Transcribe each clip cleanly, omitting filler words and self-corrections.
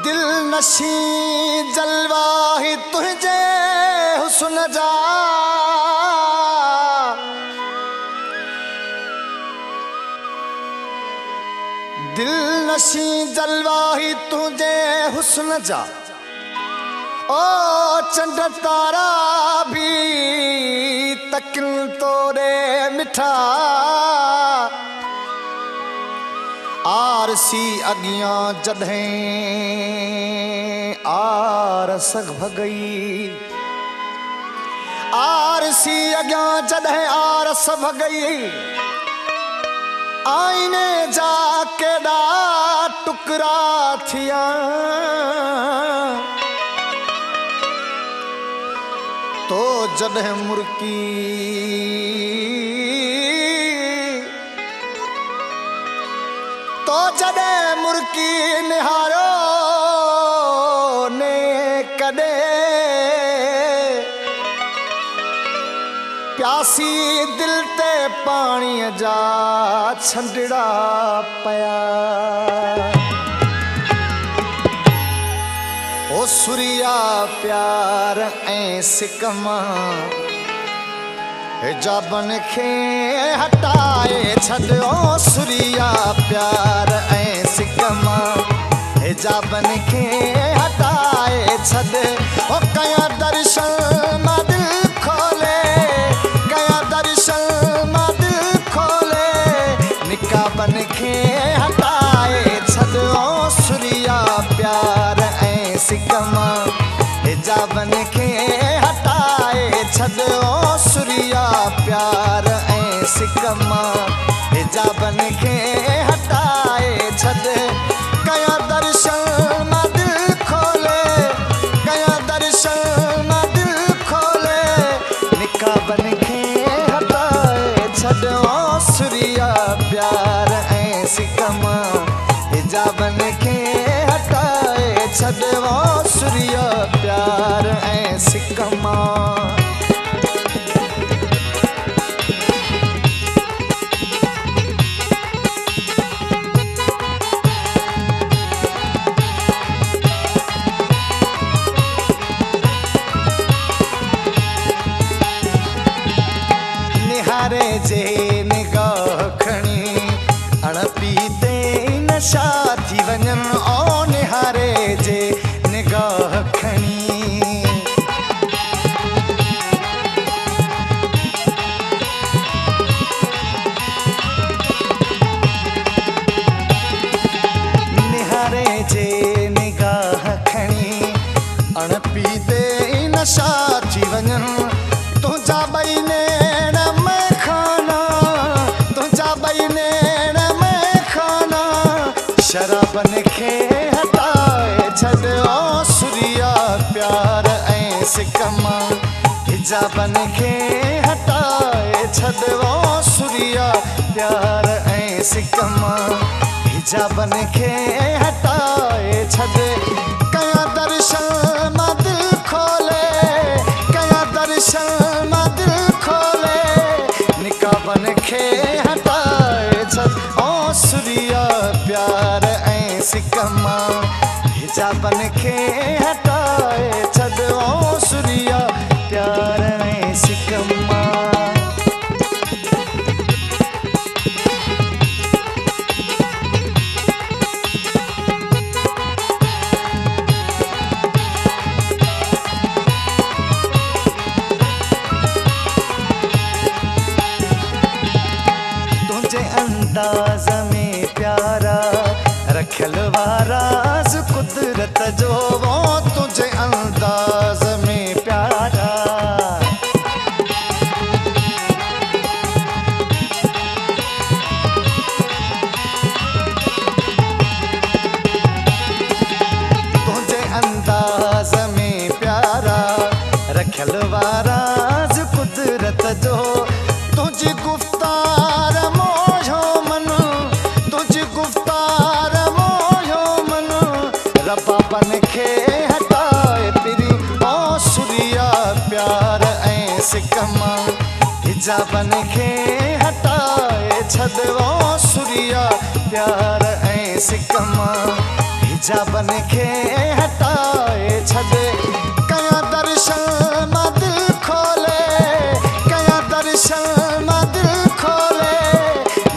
दिल नशी जलवा ही तुझे हुस्न जा दिल नशी जलवा ही तुझे हुस्न जा ओ चंद तारा भी तकिन तोरे मिठा आरसी अगियां जॾहिं आरस भगई आरसी अगियां जॾहिं आरस भगई आईने जा केॾा टुकरा थिया तो जॾहिं मुर्की तो जॾहिं मुर्की निहारो ने कॾे प्यासी दिल ते पाणीअ जा छंडड़ा पया ओ सुरिया प्यार ऐं सिकमा हिजाबन खे हटाए छॾियो सुरिया प्यार ऐं सिकमा हिजाबन खे हटाए छॾ ओ कया दर्शन मां दिल खोले कया दर्शन मां दिल खोले निकाबन खे हटाए छॾियो सुरिया प्यार ऐं सिकमा हिजाबन खे हटाए छॾियो सुरिया प्यार ऐं सिकमा हिजाबन खे हटाए छॾ कया दर्शन मां दिल खोले कया दर्शन मां दिल खोले निकाबन खे हटाए छॾियो सुरिया प्यार ऐं सिकमा हिजाबन खे हटाए छॾियो सुरिया प्यार ऐं सिकमा निहारे जे निगाह खणी अणपीते नशा थी वञनि ओ निहारे जे निगाह खणी निहारे जे निगाह खणी अणपीते नशा थी वञनि तुंहिंजा ॿई नैण में खाना तुंहिंजा ॿई नैण में खाना शराबन खे हटाए छॾियो सुरिया प्यार ऐं सिकमा हिजाबन खे हटाए छॾियो सुरिया प्यार ऐं सिकमा हिजाबन खे हटाए छॾ कया दर्शन मां दिल खोले कया दर्शन मां दिल खोले निकाबन खे हटाए छॾ ओ सुरिया प्यार ऐं सिकमा हिजाबन खे हटाए छॾ ओ सुरिया प्यार ऐं सिकमा अंदाज में प्यारा रखल वाराज कुदरत जो वो तुझे अंदाज में प्यारा तुझे अंदाज में प्यारा रखल वाराज कुदरत जो तुझी गुफ्तार हिजाबन खे हटाए छॾियो सूर्या प्यार ऐं सिकमा हिजाबन खे हटाए छॾ कया दर्शन मां दिल खोले कया दर्शन मां दिल खोले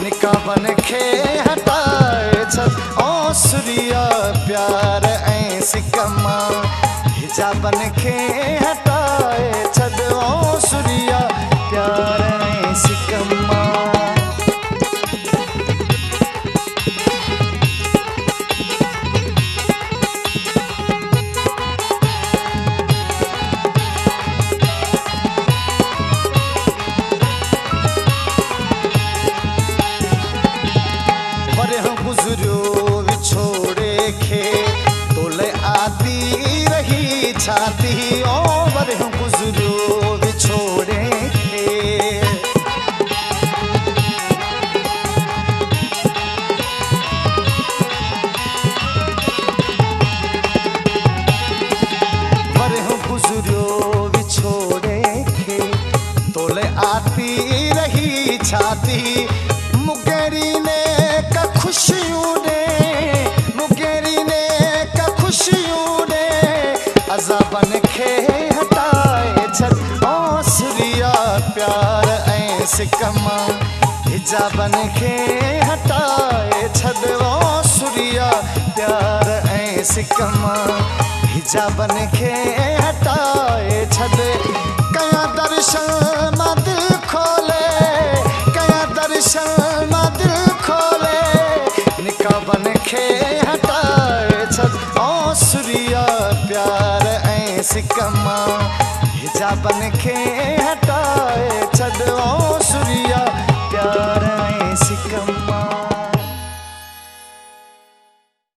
निकाबन खे हटाए छॾ ओ सूर्या प्यार ऐं सिकमा हिजाबन खे हटाए छॾ ओ सूर्या प्यार ऐं सिकमा गुज़रियो विछोड़े खे तोले आती रही छाती ओ वरियो गुज़रियो विछोड़े खे वरियो गुज़रियो विछोड़े खे तोले आती रही छाती मुकेरी ने खुशियों ने मुकेरी ने का खुशियों ने अज़ाबन खे हटाए छॾ ओ सूर्या प्यार ऐं सिकमा हिजाबन खे हटाए छॾ ओ सूर्या प्यार ऐं सिकमा हिजाबन खे हटाए छॾ कया दर्शन मां दिल खोले कया दर्शन मां दिल निकाबन खे हटाए छॾ ओ सूर्या प्यार ऐं सिकमा हिजाबन खे हटाए छॾ ओ सूर्या प्यार ऐं सिकमा